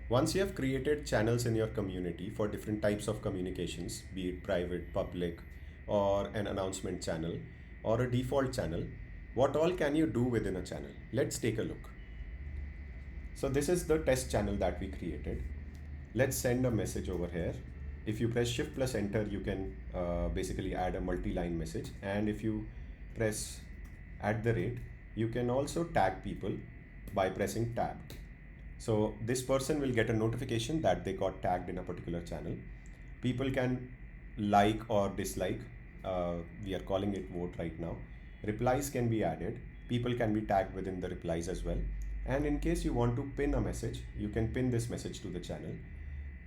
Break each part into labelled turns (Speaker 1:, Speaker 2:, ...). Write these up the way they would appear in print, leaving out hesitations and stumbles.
Speaker 1: Once you have created channels in your community for different types of communications, be it private, public, or an announcement channel, or a default channel, what all can you do within a channel? Let's take a look. So this is the test channel that we created. Let's send a message over here. If you press shift plus enter, you can basically add a multi-line message. And if you press @ you can also tag people by pressing tab. So this person will get a notification that they got tagged in a particular channel. People can like or dislike. We are calling it vote right now. Replies can be added. People can be tagged within the replies as well. And in case you want to pin a message, you can pin this message to the channel.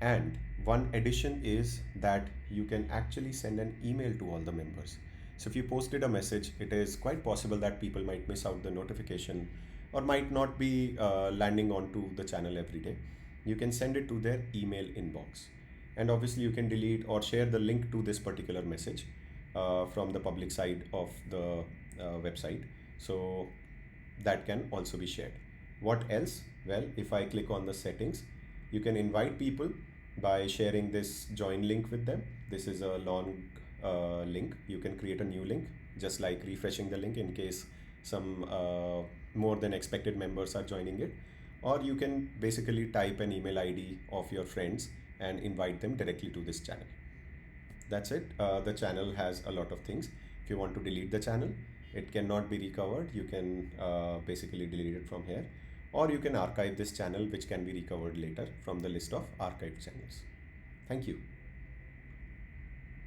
Speaker 1: And one addition is that you can actually send an email to all the members. So if you posted a message, it is quite possible that people might miss out the notification or might not be landing onto the channel every day. You can send it to their email inbox. And obviously you can delete or share the link to this particular message from the public side of the website. So that can also be shared. What else? Well, if I click on the settings, you can invite people by sharing this join link with them. This is a long link. You can create a new link, just like refreshing the link in case some more than expected members are joining it. Or you can basically type an email ID of your friends and invite them directly to this channel. That's it. The channel has a lot of things. If you want to delete the channel, it cannot be recovered. You can basically delete it from here, or you can archive this channel, which can be recovered later from the list of archived channels. Thank you.